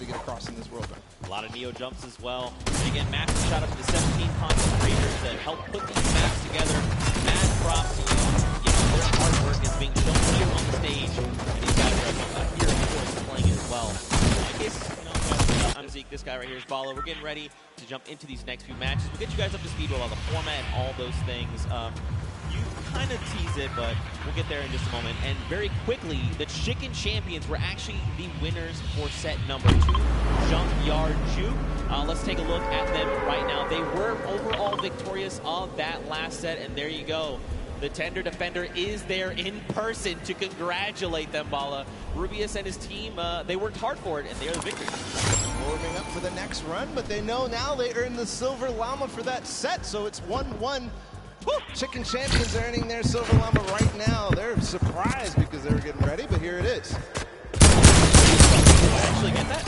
to get across in this world. A lot of neo jumps as well. And again, Max shot up to the 17 concentrators that help put these maps together. Mad props to you know, their hard work is being shown here on the stage, and these guys are here, of course, playing it as well. I guess, you know, I'm Zeke, this guy right here is Bala. We're getting ready to jump into these next few matches. We'll get you guys up to speed with all the format and all those things. You kind of tease it, but we'll get there in just a moment. And very quickly, the Chicken Champions were actually the winners for set number 2, Junkyard Juke. Let's take a look at them right now. They were overall victorious of that last set, and there you go. The Tender Defender is there in person to congratulate them, Bala. Rubius and his team, they worked hard for it, and they are the victors. Warming up for the next run, but they know now they earned the Silver Llama for that set, so it's 1-1. Woo! Chicken Champions are earning their Silver Llama right now. They're surprised because they were getting ready, but here it is. I actually get that.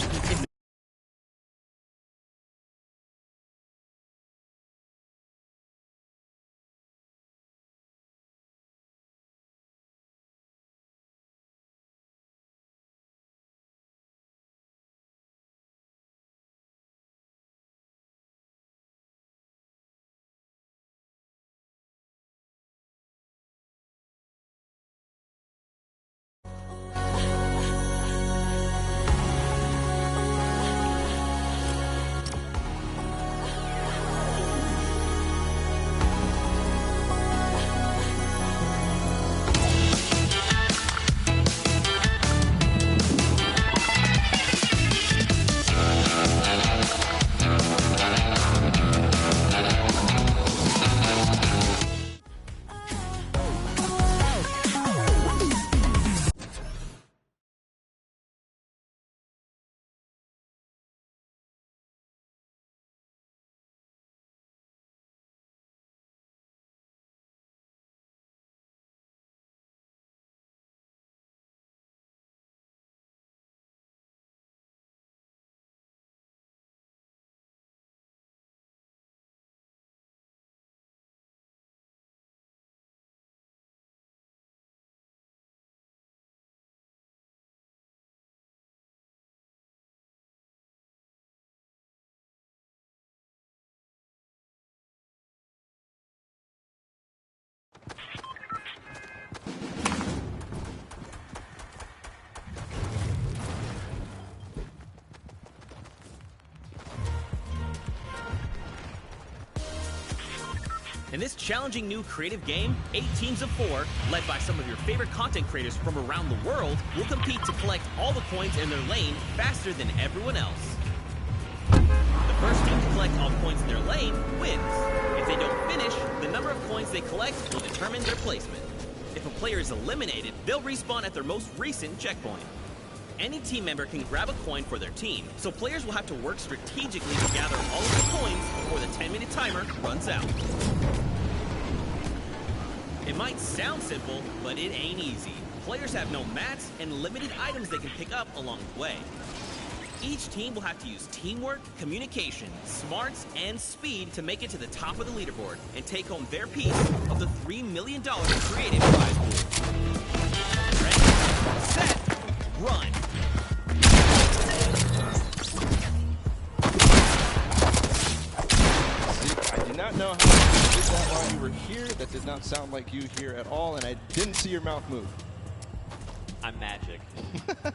In this challenging new creative game, 8 teams of 4, led by some of your favorite content creators from around the world, will compete to collect all the coins in their lane faster than everyone else. The first team to collect all coins in their lane wins. If they don't finish, the number of coins they collect will determine their placement. If a player is eliminated, they'll respawn at their most recent checkpoint. Any team member can grab a coin for their team, so players will have to work strategically to gather all of the coins before the 10-minute timer runs out. It might sound simple, but it ain't easy. Players have no mats and limited items they can pick up along the way. Each team will have to use teamwork, communication, smarts, and speed to make it to the top of the leaderboard and take home their piece of the $3 million creative prize pool. Ready, set, run. I do not know how you did that while you were here. That did not sound like you here at all, and I didn't see your mouth move. I'm magic.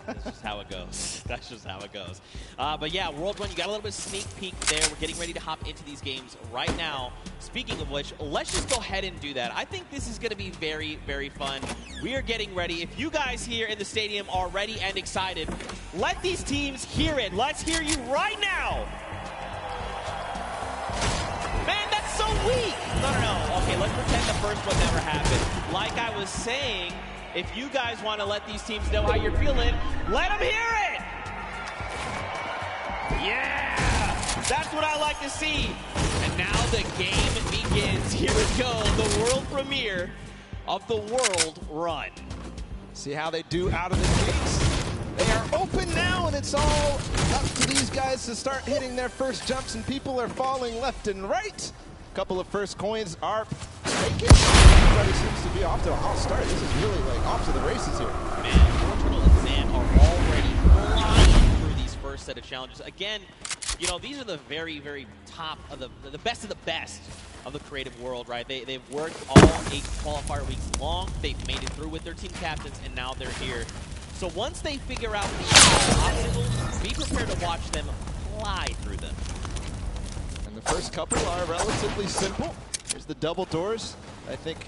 That's just how it goes. That's just how it goes. But yeah, World 1, you got a little bit of sneak peek there. We're getting ready to hop into these games right now. Speaking of which, let's just go ahead and do that. I think this is going to be very, very fun. We are getting ready. If you guys here in the stadium are ready and excited, let these teams hear it. Let's hear you right now. Man, that's so weak. No. Okay, let's pretend the first one never happened. Like I was saying, if you guys want to let these teams know how you're feeling, let them hear it! Yeah! That's what I like to see. And now the game begins. Here we go, the world premiere of the World Run. See how they do out of the gates? They are open now, and it's all up to these guys to start hitting their first jumps, and people are falling left and right. A couple of first coins are taken. Everybody seems to be off to a hot start. This is really like off to the races here. Man, Turtle and Sam are already flying through these first set of challenges. Again, you know, these are the very, very top of the best of the best of the creative world, right? They've worked all 8 qualifier weeks long. They've made it through with their team captains, and now they're here. So once they figure out the obstacles, be prepared to watch them fly through them. And the first couple are relatively simple. Here's the double doors. I think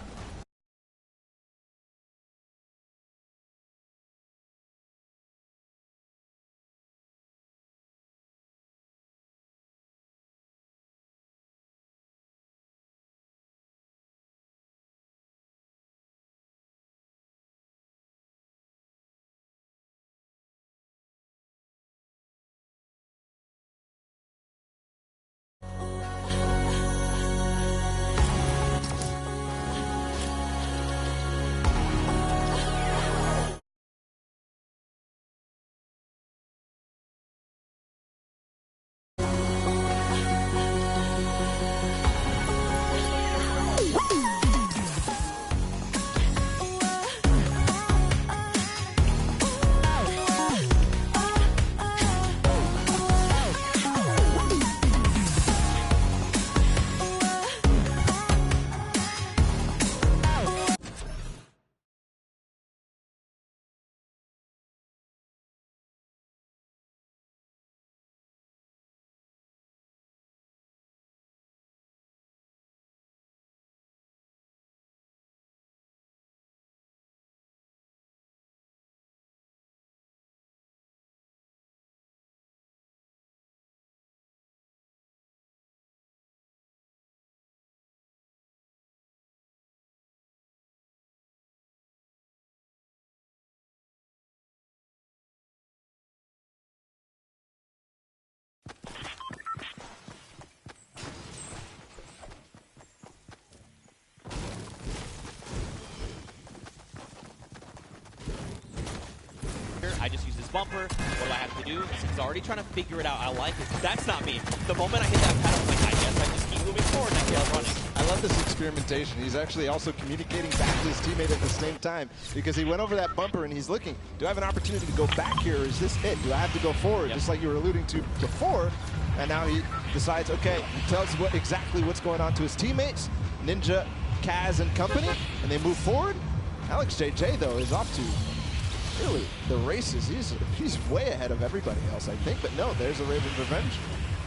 I just use this bumper. What do I have to do? He's already trying to figure it out. I like it. That's not me. The moment I hit that paddle, I'm like, I guess I just keep moving forward and I keep running. I love this experimentation. He's actually also communicating back to his teammate at the same time because he went over that bumper and he's looking, do I have an opportunity to go back here or is this it? Do I have to go forward? Yep. Just like you were alluding to before. And now he decides, okay, he tells exactly what's going on to his teammates, Ninja, Kaz, and company, and they move forward. Alex JJ, though, is off to really the races. He's way ahead of everybody else, I think. But no, there's a Raven's Revenge.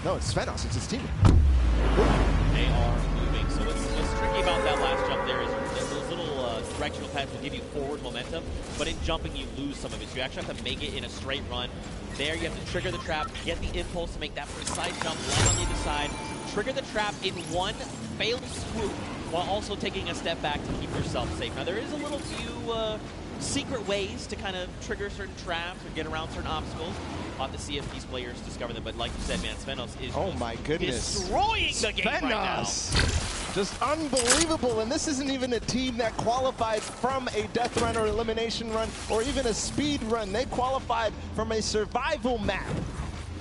No, it's Svenos. It's his teammate. They are moving. So what's tricky about that last jump there is those little directional pads will give you forward momentum, but in jumping you lose some of it. So you actually have to make it in a straight run. There you have to trigger the trap, get the impulse to make that precise jump, land on the other side, trigger the trap in one failed swoop, while also taking a step back to keep yourself safe. Now there is a little few secret ways to kind of trigger certain traps or get around certain obstacles. We'll have to see if these players discover them, but like you said, man, Svenos is oh my goodness, destroying the game right now. Just unbelievable, and this isn't even a team that qualified from a death run or elimination run or even a speed run. They qualified from a survival map,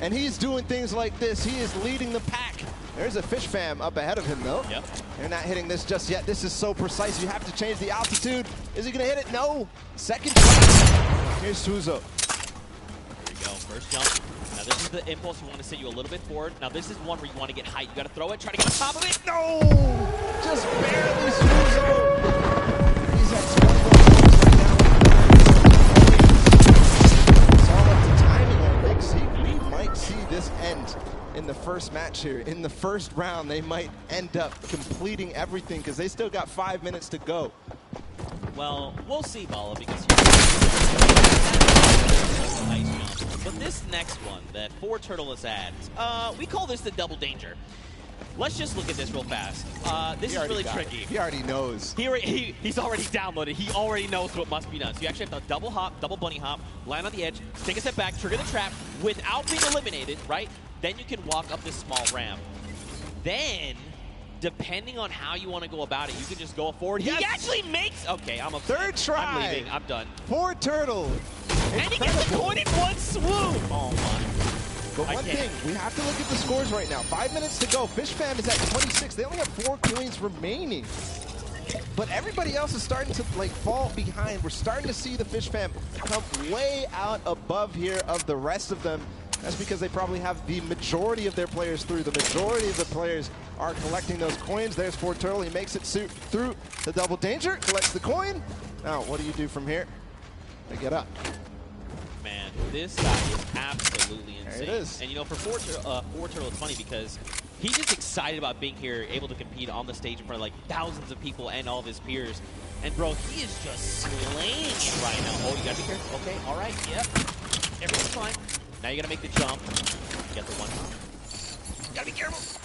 and he's doing things like this. He is leading the pack. There's a fish fam up ahead of him, though. Yep. They're not hitting this just yet. This is so precise. You have to change the altitude. Is he going to hit it? No. Second try. Here's Suzo. There you go. First jump. Now, this is the impulse. You want to set you a little bit forward. Now, this is one where you want to get height. You got to throw it, try to get on top of it. No! Just barely, Suzo. He's at 21 points right now. It's all up to timing on Big Zeke. We might see this end in the first match here. In the first round, they might end up completing everything because they still got 5 minutes to go. Well, we'll see, Bala, because nice jump. But this next one that 4Turtle is at, we call this the double danger. Let's just look at this real fast. This is really tricky. He already knows. He's already downloaded. He already knows what must be done. So you actually have to double hop, double bunny hop, land on the edge, take a step back, trigger the trap without being eliminated, right? Then you can walk up this small ramp. Then, depending on how you want to go about it, you can just go forward. Yes. He actually makes... Okay, I'm upset. Third try. I'm leaving. I'm done. 4Turtle. And he gets the coin in one swoop. Oh, my. But one thing, we have to look at the scores right now. 5 minutes to go. Fish Fam is at 26. They only have 4 coins remaining. But everybody else is starting to fall behind. We're starting to see the Fish Fam come way out above here of the rest of them. That's because they probably have the majority of their players through. The majority of the players are collecting those coins. There's ForTurtle. He makes it through the double danger, collects the coin. Now, what do you do from here? They get up. Man, this guy is absolutely insane. There it is. And you know, for ForTurtle, it's funny because he's just excited about being here, able to compete on the stage in front of like thousands of people and all of his peers. And bro, he is just slaying it right now. Oh, you gotta be careful. Okay, all right, yep. Everything's fine. Now you gotta make the jump. Get the one. You gotta be careful.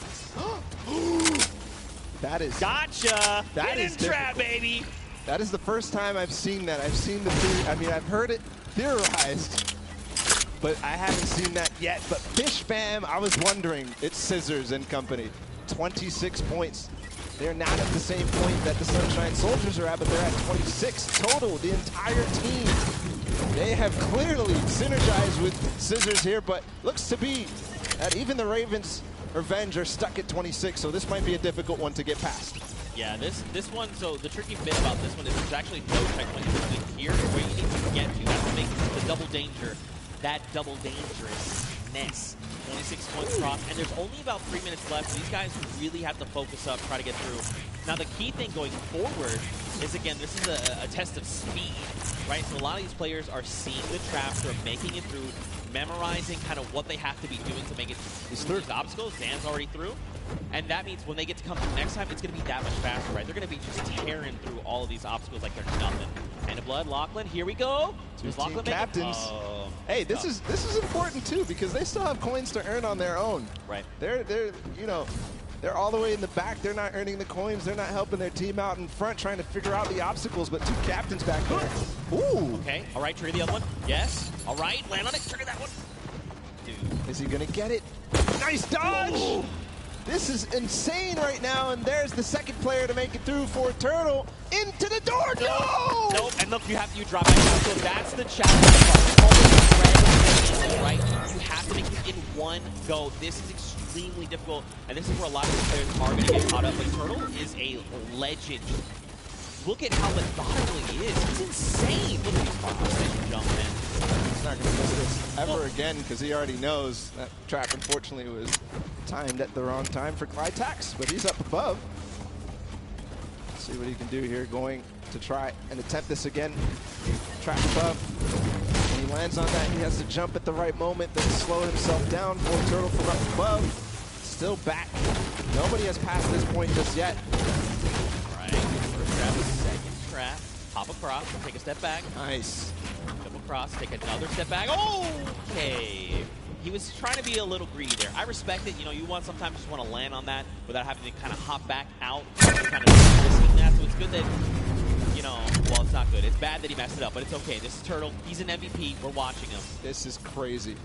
That is. Gotcha. That Get is in trap, baby. That is the first time I've seen that. I've seen the theory. I mean, I've heard it theorized, but I haven't seen that yet. But Fish Fam, I was wondering. It's Scissors and company. 26 points. They're not at the same point that the Sunshine Soldiers are at, but they're at 26 total, the entire team. They have clearly synergized with Scissors here, but looks to be that even the Ravens Revenge are stuck at 26, so this might be a difficult one to get past. Yeah, this one, so the tricky bit about this one is there's actually no checkpoint system here where you need to get to. You have to make the double danger, that double dangerousness. 26 points across, and there's only about 3 minutes left. So these guys really have to focus up, try to get through. Now, the key thing going forward is, again, this is a test of speed, right? So a lot of these players are seeing the traps, they're making it through, memorizing kind of what they have to be doing to make it through these obstacles. Zan's already through. And that means when they get to come through next time, it's going to be that much faster, right? They're going to be just tearing through all of these obstacles like they're nothing. And Blood, Lachlan, here we go. Two team captains. Oh, hey, this is important too because they still have coins to earn on their own. Right. They're all the way in the back. They're not earning the coins. They're not helping their team out in front, trying to figure out the obstacles. But two captains back there. Ooh. Okay. All right. Trigger the other one. Yes. All right. Land on it. Trigger that one. Dude. Is he gonna get it? Nice dodge. Ooh. This is insane right now, and there's the second player to make it through ForTurtle into the door. No! Nope. And look, you drop back down. So that's the challenge. Right? You have to make it in one go. This is extremely difficult, and this is where a lot of these players are going to get caught up. But Turtle is a legend. Look at how methodical he is. He's insane. Look at these precision jump, man. He's not going to miss this ever again because he already knows that trap, unfortunately, was timed at the wrong time for Clytax, but he's up above. Let's see what he can do here, going to try and attempt this again. Trap above. When he lands on that, he has to jump at the right moment, then slow himself down. ForTurtle from up above. Still back. Nobody has passed this point just yet. All right, first trap, second trap. Hop across, take a step back. Nice. Double cross, take another step back. Okay. He was trying to be a little greedy there. I respect it. You know, you sometimes just want to land on that without having to kind of hop back out, kind of risking that. So it's good that, you know, well, it's not good. It's bad that he messed it up, but it's okay. This is Turtle. He's an MVP. We're watching him. This is crazy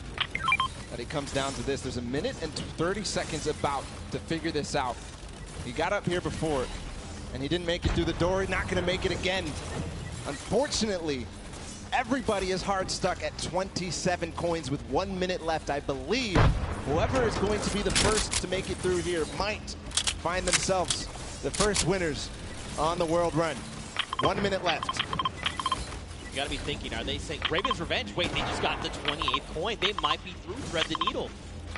that it comes down to this. There's a minute and 30 seconds about to figure this out. He got up here before, and he didn't make it through the door. He's not going to make it again. Unfortunately, everybody is hard stuck at 27 coins with 1 minute left. I believe whoever is going to be the first to make it through here might find themselves the first winners on the world run. 1 minute left. You got to be thinking, are they saying Ravens Revenge? Wait, they just got the 28th coin. They might be through Thread the Needle.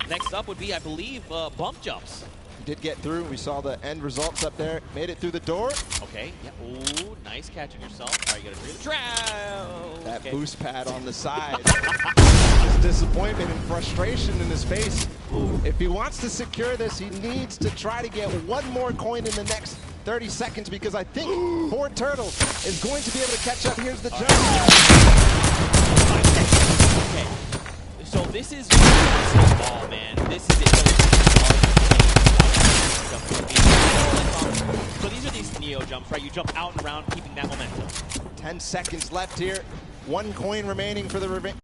Next up would be, I believe, bump jumps. Did get through. We saw the end results up there. Made it through the door. Okay. Yeah. Ooh, nice catching yourself. All right, you got to through the trap. That boost pad on the side. Just disappointment and frustration in his face. Ooh. If he wants to secure this, he needs to try to get one more coin in the next 30 seconds because I think ForTurtle is going to be able to catch up. Here's the jump. Okay. So this is ball, man. This is it. So these are these Neo jumps, right? You jump out and around, keeping that momentum. 10 seconds left here. 1 coin remaining for the revenge.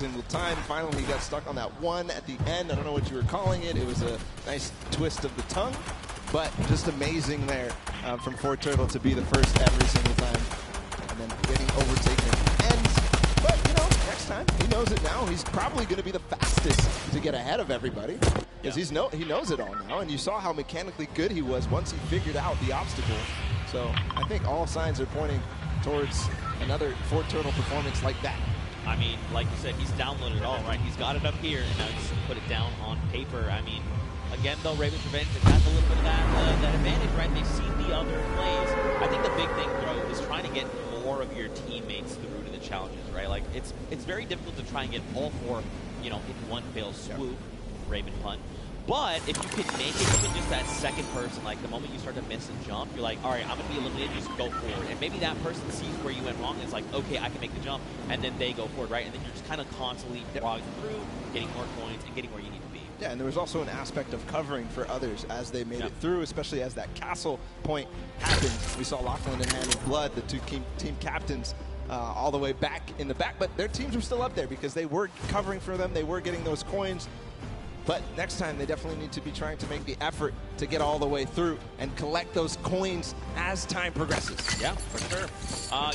single time. Finally, he got stuck on that one at the end. I don't know what you were calling it. It was a nice twist of the tongue, but just amazing there from Turtle to be the first every single time, and then getting overtaken at the end. But, you know, next time, he knows it now. He's probably going to be the fastest to get ahead of everybody, because he knows it all now, and you saw how mechanically good he was once he figured out the obstacle. So I think all signs are pointing towards another Turtle performance like that. I mean, like you said, he's downloaded it all, right? He's got it up here, and now he's put it down on paper. I mean, again, though, Raven's Revenge has got a little bit of that advantage, right? They've seen the other plays. I think the big thing, bro, is trying to get more of your teammates through to the challenges, right? Like, it's very difficult to try and get all four, you know, in one fell swoop, Raven punt. But if you can make it even just that second person, like the moment you start to miss a jump, you're like, all right, I'm going to be eliminated, just go forward. And maybe that person sees where you went wrong and it's like, okay, I can make the jump, and then they go forward, right? And then you're just kind of constantly walking through, getting more coins, and getting where you need to be. Yeah, and there was also an aspect of covering for others as they made it through, especially as that castle point happened. We saw Lachlan and Hand of Blood, the two team captains, all the way back in the back, but their teams were still up there because they were covering for them, they were getting those coins. But next time, they definitely need to be trying to make the effort to get all the way through and collect those coins as time progresses. Yeah, for sure.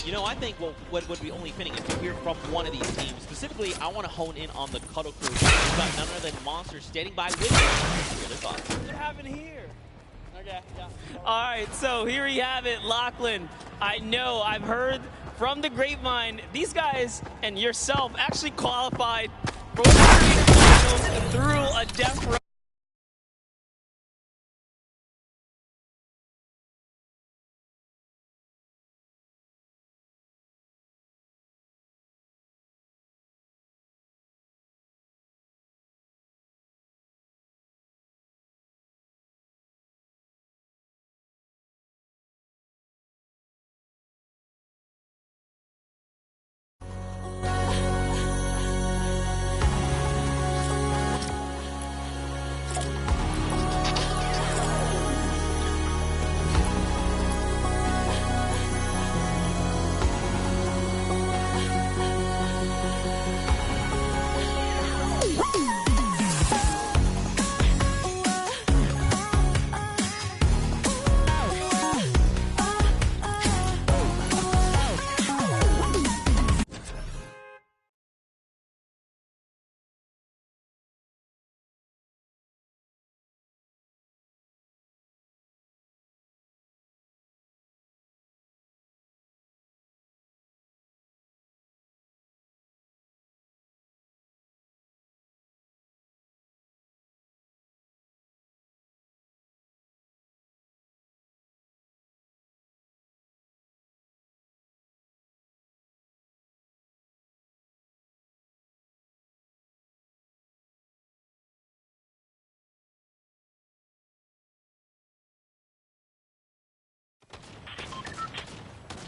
You know, I think what would be only fitting is to hear from one of these teams. Specifically, I want to hone in on the Cuddle Crew. We've got none other than Monster standing by with us. Hear their thoughts. What happened here? Okay, yeah. All right, so here we have it, Lachlan. I know, I've heard from the grapevine, these guys and yourself actually qualified for the finals through a death row.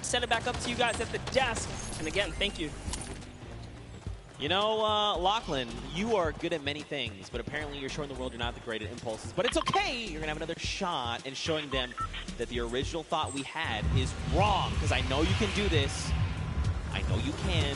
Send it back up to you guys at the desk. And again, thank you. You know, Lachlan, you are good at many things, but apparently you're showing the world you're not the great at impulses. But it's okay. You're going to have another shot and showing them that the original thought we had is wrong, because I know you can do this. I know you can.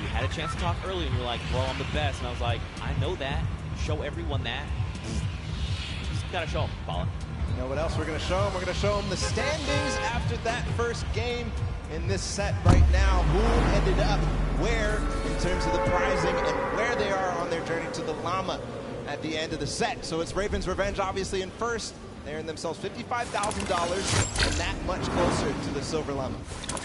You had a chance to talk earlier, and you're like, well, I'm the best. And I was like, I know that. Show everyone that. You just got to show them, Paula. You know what else we're going to show them? We're going to show them the standings after that first game in this set right now. Who ended up where in terms of the prizing and where they are on their journey to the llama at the end of the set. So it's Raven's Revenge obviously in first. They earn themselves $55,000 and that much closer to the silver llama.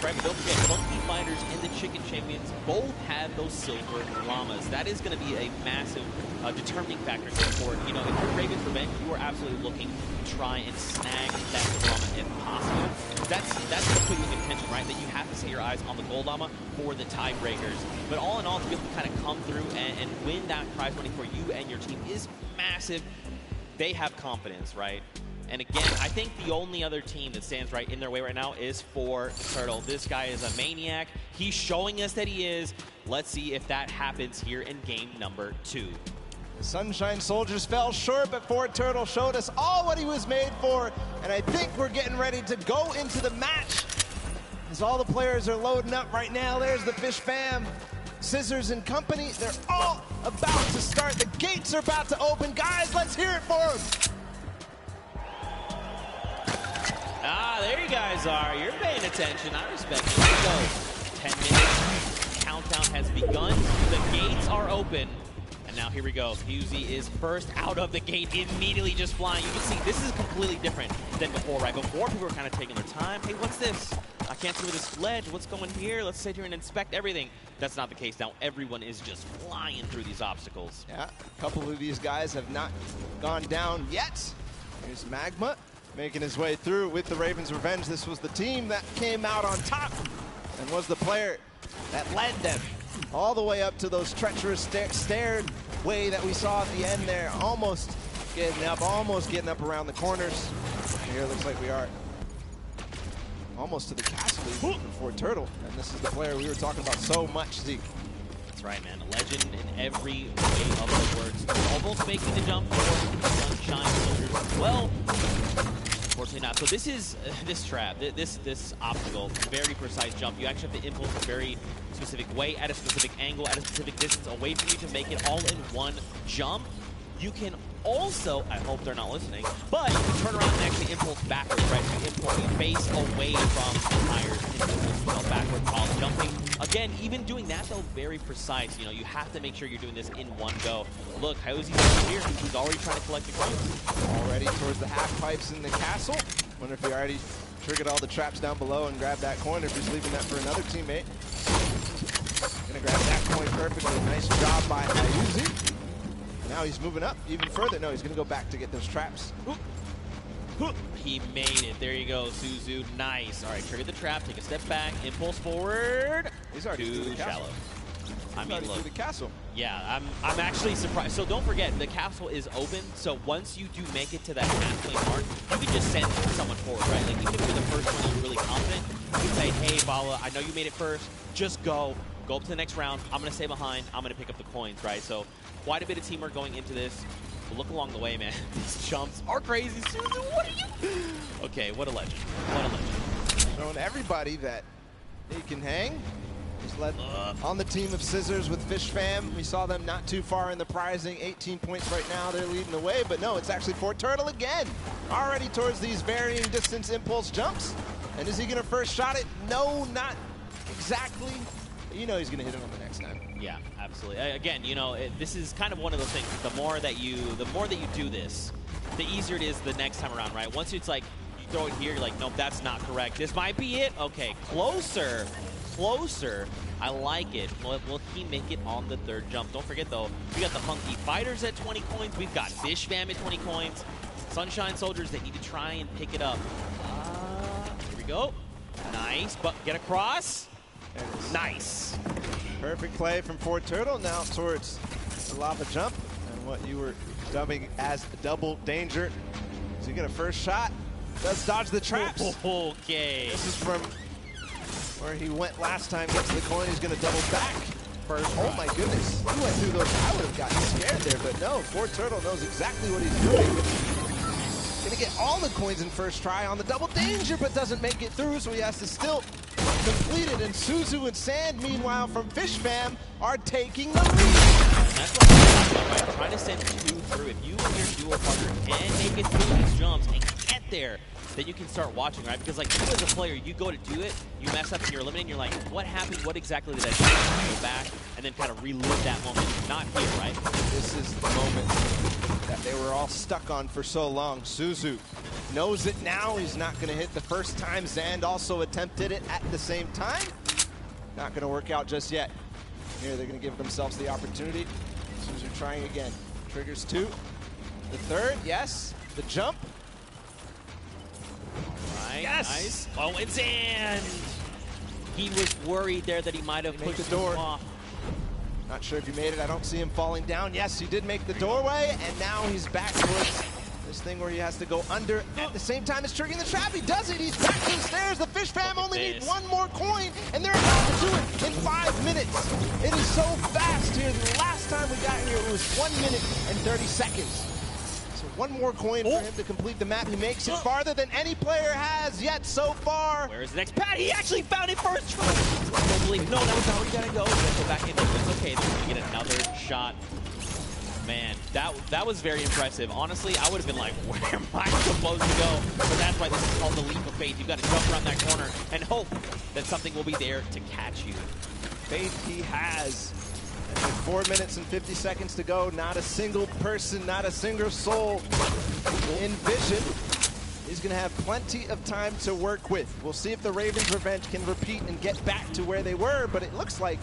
Right, but don't forget, Monkey Fighters and the Chicken Champions both had those silver llamas. That is going to be a massive determining factor going forward. You know, if you're Raven's Revenge, you are absolutely looking to try and snag that silver llama if possible. That's going to put you in contention, right? That you have to set your eyes on the gold llama for the tiebreakers. But all in all, to be able to kind of come through and win that prize money for you and your team is massive. They have confidence, right? And again, I think the only other team that stands right in their way right now is Turtle. This guy is a maniac. He's showing us that he is. Let's see if that happens here in game number 2. The Sunshine Soldiers fell short, but Turtle showed us all what he was made for. And I think we're getting ready to go into the match. As all the players are loading up right now, there's the Fish fam. Scissors and company, they're all about to start. The gates are about to open. Guys, let's hear it for them. Ah, there you guys are. You're paying attention. I respect it. Here we go. 10 minutes. Countdown has begun. The gates are open. And now here we go. Fusey is first out of the gate, immediately just flying. You can see this is completely different than before, right? Before, people were kind of taking their time. Hey, what's this? I can't see where this ledge. What's going here? Let's sit here and inspect everything. That's not the case now. Everyone is just flying through these obstacles. Yeah, a couple of these guys have not gone down yet. Here's Magma making his way through with the Ravens' Revenge. This was the team that came out on top and was the player that led them all the way up to those treacherous stairway that we saw at the end there. Almost getting up around the corners. Here it looks like we are almost to the castle even for Turtle. And this is the player we were talking about so much, Zeke. That's right, man. A legend in every way of the words. Almost making the jump for Sunshine Soldiers as well. Unfortunately not. So this is this trap, this obstacle, very precise jump. You actually have to impulse a very specific way, at a specific angle, at a specific distance away from you to make it all in one jump. You can also, I hope they're not listening, but you can turn around and actually impulse backwards, right? So you impulse your face away from the tires and impulse backwards while jumping. Again, even doing that though, very precise. You know, you have to make sure you're doing this in one go. Look, Hyozi's over here. He's already trying to collect the coins. Already towards the half pipes in the castle. Wonder if he already triggered all the traps down below and grabbed that coin, or if he's leaving that for another teammate. Gonna grab that coin perfectly. Nice job by Hyozi. Now he's moving up even further. No, he's going to go back to get those traps. He made it. There you go, Suzu. Nice. All right, trigger the trap. Take a step back. Impulse forward. He's already through the shallow. I mean, look. Through the castle. Yeah, I'm actually surprised. So don't forget, the castle is open. So once you do make it to that halfway mark, you can just send someone forward, right? Like even if you're the first one, you're really confident. You can say, hey, Bala, I know you made it first. Just go. Go up to the next round. I'm going to stay behind. I'm going to pick up the coins, right? So quite a bit of teamwork going into this. But look along the way, man. These jumps are crazy. Suzu, what are you? Okay, what a legend. What a legend. Showing everybody that they can hang. He's led on the team of Scissors with Fish Fam. We saw them not too far in the prizing. 18 points right now. They're leading the way. But no, it's actually for Turtle again. Already towards these varying distance impulse jumps. And is he going to first shot it? No, not exactly. You know he's going to hit it on the next time. Yeah, absolutely. Again, you know, this is kind of one of those things. The more that you do this, the easier it is the next time around, right? Once it's like you throw it here, you're like, nope, that's not correct. This might be it. Okay, closer, closer. I like it. Will he make it on the third jump? Don't forget though, we got the Funky Fighters at 20 coins. We've got Fish Fam at 20 coins. Sunshine Soldiers, they need to try and pick it up. Here we go. Nice, but get across. Nice. Perfect play from Ford Turtle. Now towards the lava jump and what you were dubbing as double danger. So you get a first shot. Does dodge the traps. Okay. This is from where he went last time. Gets the coin. He's going to double back. First. Oh my goodness. He went through those. I would have gotten scared there, but no. Ford Turtle knows exactly what he's doing. Going to get all the coins in first try on the double danger, but doesn't make it through, so he has to still complete it. And Suzu and Sand, meanwhile, from Fish Fam, are taking the lead. That's what I'm talking about, right? Trying to send two through. If you and your duo partner can make it through these jumps and get there, then you can start watching, right? Because like you as a player, you go to do it, you mess up and you're eliminating, you're like, what happened? What exactly did I do? You go back and then kind of relive that moment. Not here, right? This is the moment that they were all stuck on for so long. Suzu knows it now. He's not going to hit the first time. Zand also attempted it at the same time. Not going to work out just yet. Here they're going to give themselves the opportunity. Suzu trying again. Triggers two. The third, yes. The jump. Right, yes. Nice. Oh, and Zand. He was worried there that he might have pushed the door off. Not sure if he made it. I don't see him falling down. Yes, he did make the doorway, and now he's back towards this thing where he has to go under at the same time as triggering the trap. He does it. He's back to the stairs. The Fish Fam only need one more coin, and they're about to do it in 5 minutes. It is so fast here. The last time we got here, it was 1 minute and 30 seconds. So One more coin for him to complete the map. He makes it farther than any player has yet so far. Where's the next pad? He actually found it first try. I don't believe. No, that was not where you gotta go. You gotta go back in there. It's okay. They're gonna get another shot. Man, that was very impressive. Honestly, I would have been like, where am I supposed to go? But that's why this is called the leap of faith. You've got to jump around that corner and hope that something will be there to catch you. Faith he has. And with 4 minutes and 50 seconds to go, not a single person, not a single soul in vision. He's going to have plenty of time to work with. We'll see if the Ravens' revenge can repeat and get back to where they were, but it looks like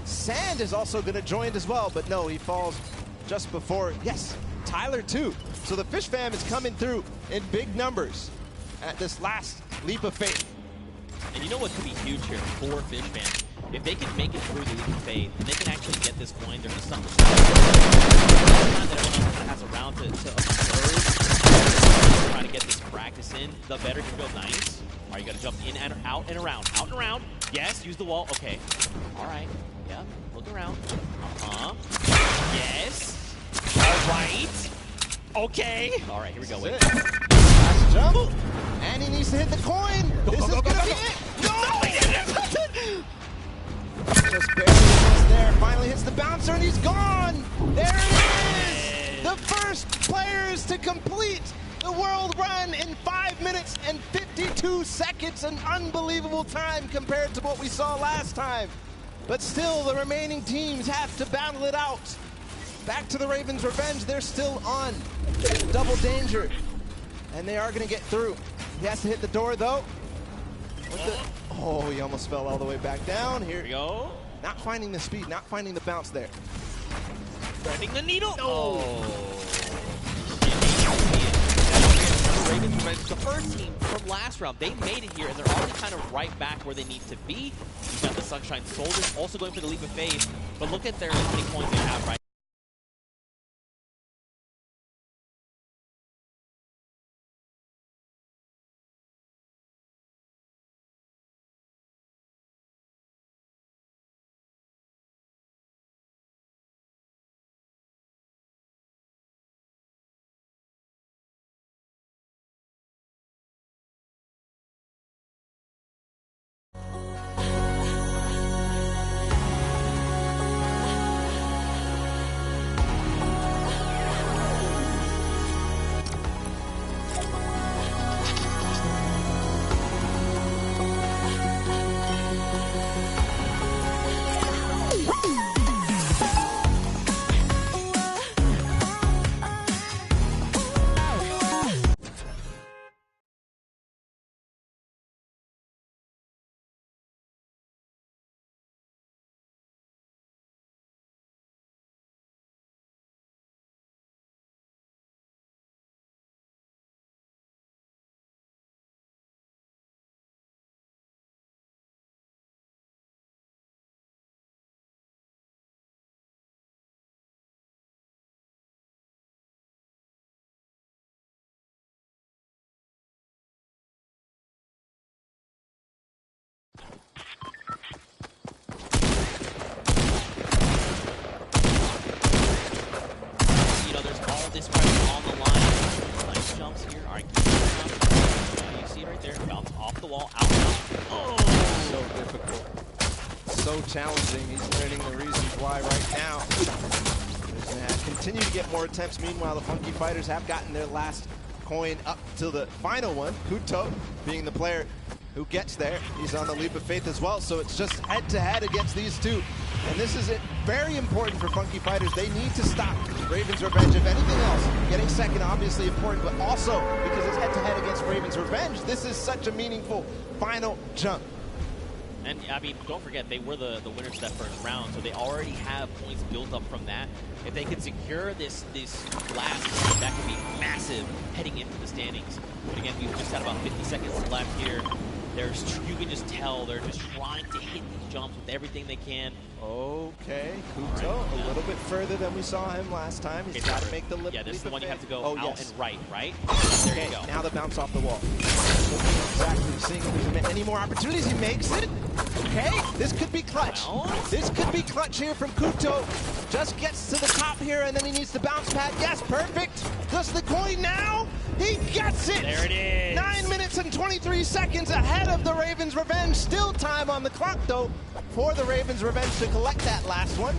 Sand is also going to join as well, but no, he falls just before. Yes, Tyler too. So the Fish fam is coming through in big numbers at this last leap of faith. And you know what could be huge here for Fish fam? If they can make it through the leap of faith, and they can actually get this coin, there's just something that everyone else kind of has around to observe, trying to get this practice in, the better you feel. Nice. All right, you got to jump in and out and around, out and around. Yes, use the wall. Okay. All right. Yep. Look around. Yes. All right. Okay. All right, here we go. Wait. Last jump. And he needs to hit the coin. This is going to be it. No, he didn't. Just barely gets there. Finally hits the bouncer, and he's gone. There it is. The first players to complete the world run in 5 minutes and 52 seconds. An unbelievable time compared to what we saw last time. But still, the remaining teams have to battle it out. Back to the Ravens' revenge. They're still on double danger. And they are going to get through. He has to hit the door, though. Oh, he almost fell all the way back down. Here we go. Not finding the speed, not finding the bounce there. Threading the needle. Oh. Ravens revenge, the first team from last round. They made it here, and they're already kind of right back where they need to be. You've got the Sunshine Soldiers also going for the leap of faith. But look at how many points they have right. This pressure on the line. Nice jumps here. All right, keep it you see it right there. Bounce off the wall, out. Oh! So difficult. So challenging. He's learning the reasons why right now. He's going to continue to get more attempts. Meanwhile, the Funky Fighters have gotten their last coin up to the final one. Kuto being the player who gets there. He's on the leap of faith as well, so it's just head-to-head against these two. And this is very important for Funky Fighters. They need to stop Ravens' revenge. If anything else, getting second obviously important, but also because it's head-to-head against Ravens' revenge, this is such a meaningful final jump. And I mean, don't forget, they were the winners of that first round, so they already have points built up from that. If they can secure this last point, that could be massive heading into the standings. But again, we've just got about 50 seconds left here. You can just tell they're just trying to hit these jumps with everything they can. Okay, Kuto a little bit further than we saw him last time. He's got to make the lip. Yeah, this is the one you have to go out and right? There you go. Now the bounce off the wall. Exactly. Seeing if there's any more opportunities, he makes it. Okay, this could be clutch. Well, this could be clutch here from Kuto. Just gets to the top here, and then he needs the bounce pad. Yes, perfect. Does the coin now? He gets it! There it is. 9 minutes and 23 seconds ahead of the Ravens' Revenge. Still time on the clock, though, for the Ravens' Revenge to collect that last one.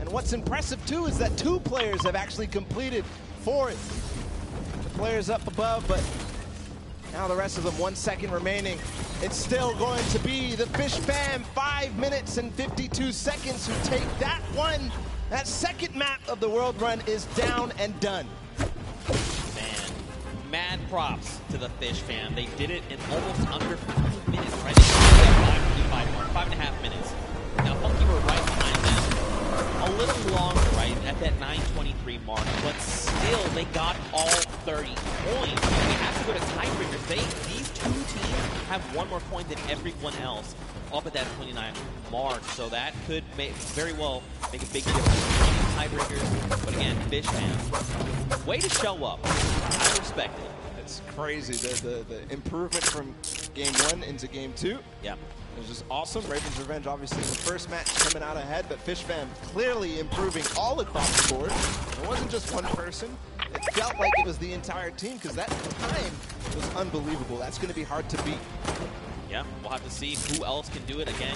And what's impressive, too, is that 2 players have actually completed 4. The players up above, but now the rest of them, 1 second remaining. It's still going to be the Fish Fam, 5 minutes and 52 seconds, who take that one. That second map of the World Run is down and done. Mad props to the Fish Fam. They did it in almost under 5 minutes, right? They got 5.5 minutes. Now, Funky were right behind them. A little longer, right, at that 9:23 mark, but still, they got all 30 points. And we have to go to tiebreakers. These 2 teams have 1 more point than everyone else up at that 29 mark, so that could very well make a big difference in tiebreakers. But again, Fish Fam, way to show up. I respect it. It's crazy, the improvement from game 1 into game 2. Yeah. It was just awesome. Ravens Revenge, obviously, in the first match coming out ahead, but Fish Fam clearly improving all across the board. It wasn't just one person. It felt like it was the entire team, because that time was unbelievable. That's going to be hard to beat. Yeah, we'll have to see who else can do it. Again,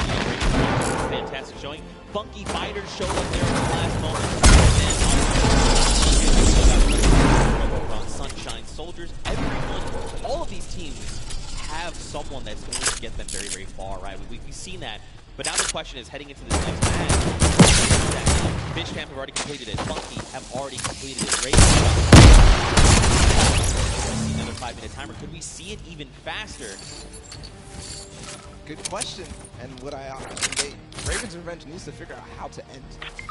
fantastic showing. Funky Fighters showed up there in the last moment. And Sunshine Soldiers, everyone, all of these teams have someone that's going to get them very, very far, right? We've seen that. But now the question is, heading into this next match, Fish Fam have already completed it. Funky have already completed it. Ravens another 5-minute timer. Could we see it even faster? Good question. And Ravens Revenge needs to figure out how to end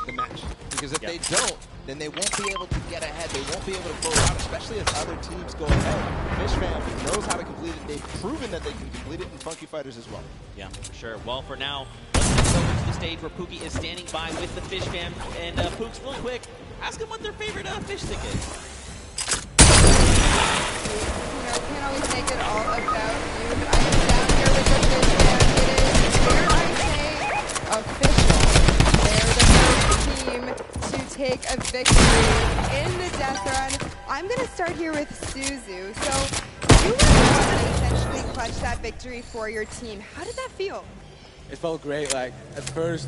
the match. Because if they don't, then they won't be able to get ahead. They won't be able to blow out, especially as other teams go ahead. Fish Fam knows how to complete it. They've proven that they can complete it, and Funky Fighters as well. Yeah, for sure. Well, for now, let's go over to the stage where Pookie is standing by with the Fish Fam. And Pooks, really quick, ask them what their favorite fish stick is. Can't always make it all about you. I am down here with the Fish Fam. It is, dare I say, official. They're the first team to take a victory in the death run. I'm going to start here with Suzu. So you were the one that essentially clutched that victory for your team. How did that feel? It felt great. Like, at first,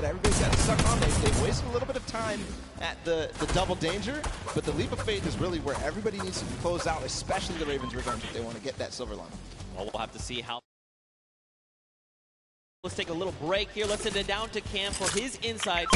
that everybody's got to suck on. They've wasted a little bit of time at the double danger, but the leap of faith is really where everybody needs to close out, especially the Ravens Revenge if they want to get that silver line. Well, we'll have to see how. Let's take a little break here. Let's send it down to Cam for his insights.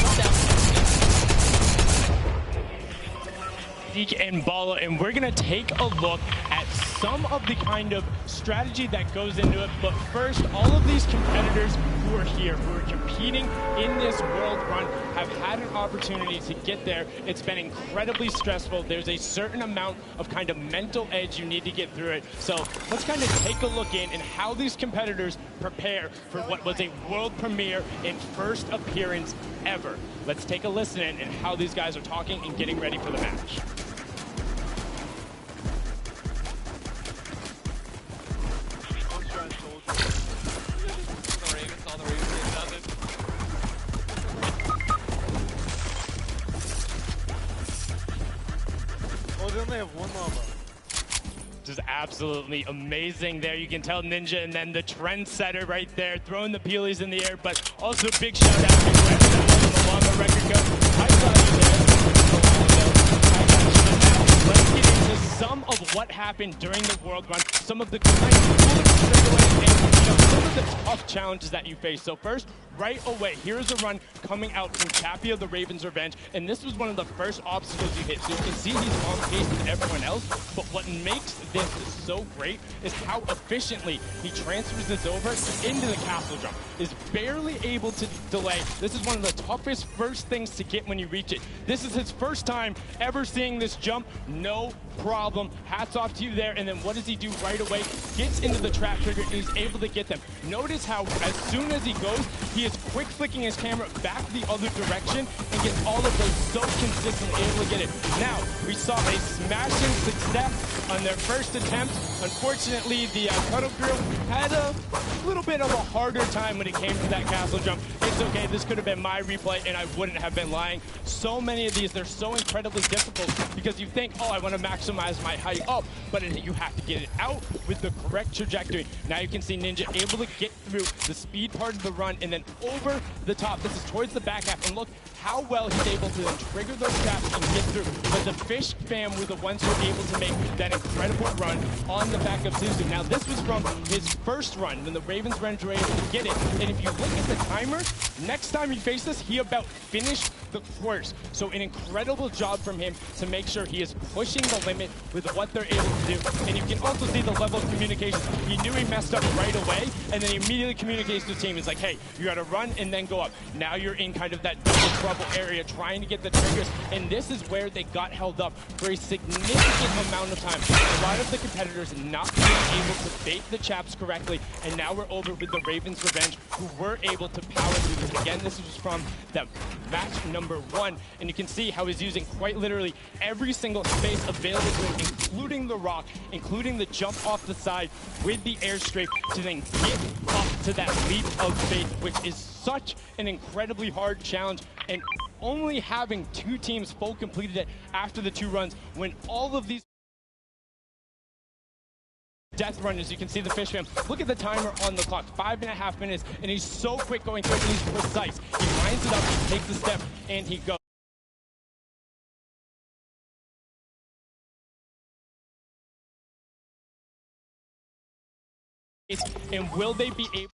Zeke and Bala, and we're going to take a look at some of the kind of strategy that goes into it. But first, all of these competitors who are here, who are competing in this world run, have had an opportunity to get there. It's been incredibly stressful. There's a certain amount of kind of mental edge you need to get through it. So let's kind of take a look in and how these competitors prepare for what was a world premiere and first appearance ever. Let's take a listen in and how these guys are talking and getting ready for the match. They only have one lava. Just absolutely amazing there. You can tell Ninja and then the trendsetter right there, throwing the peelies in the air, but also big shout out to Greg the lava record go. I thought you there. Let's get into some of what happened during the world run, some of the kind of some of the tough challenges that you face. So first, right away, here's a run coming out from Tapia, the Ravens Revenge, and this was one of the first obstacles you hit. So you can see he's on pace with everyone else, but what makes this so great is how efficiently he transfers this over into the castle jump. Is barely able to delay. This is one of the toughest first things to get when you reach it. This is his first time ever seeing this jump. No problem. Hats off to you there. And then what does he do right away? Gets into the trap trigger and he's able to get them. Notice how as soon as he goes, he is quick flicking his camera back the other direction and gets all of those so consistently able to get it. Now, we saw a smashing success on their first attempt. Unfortunately, the Cuddle Crew had a little bit of a harder time when it came to that castle jump. It's okay, this could have been my replay and I wouldn't have been lying. So many of these, they're so incredibly difficult because you think, oh, I want to maximize my height up, but you have to get it out with the correct trajectory. Now you can see Ninja able to get through the speed part of the run and then over the top. This is towards the back half, and look how well he's able to then trigger those traps and get through. But the Fish fam were the ones who were able to make that incredible run on the back of Suzu. Now this was from his first run when the Ravens were able to get it. And if you look at the timer, next time you face this, he about finished the course. So an incredible job from him to make sure he is pushing the limit with what they're able to do. And you can also see the level of communication. He knew he messed up right away, and then he immediately communicates to the team. He's like, hey, you gotta run and then go up. Now you're in kind of that double trouble area trying to get the triggers, and this is where they got held up for a significant amount of time. A lot of the competitors not being able to bait the chaps correctly, and now we're over with the Ravens Revenge, who were able to power through this. Again, this was from the match number 1, and you can see how he's using quite literally every single space available to him, including the rock, including the jump off the side with the airstrike to then get up to that leap of faith, which is such an incredibly hard challenge, and only having 2 teams full completed it after the 2 runs when all of these death runners, you can see the Fish fam. Look at the timer on the clock, 5.5 minutes, and he's so quick going through it, and he's precise. He lines it up, he takes the step, and he goes. And will they be able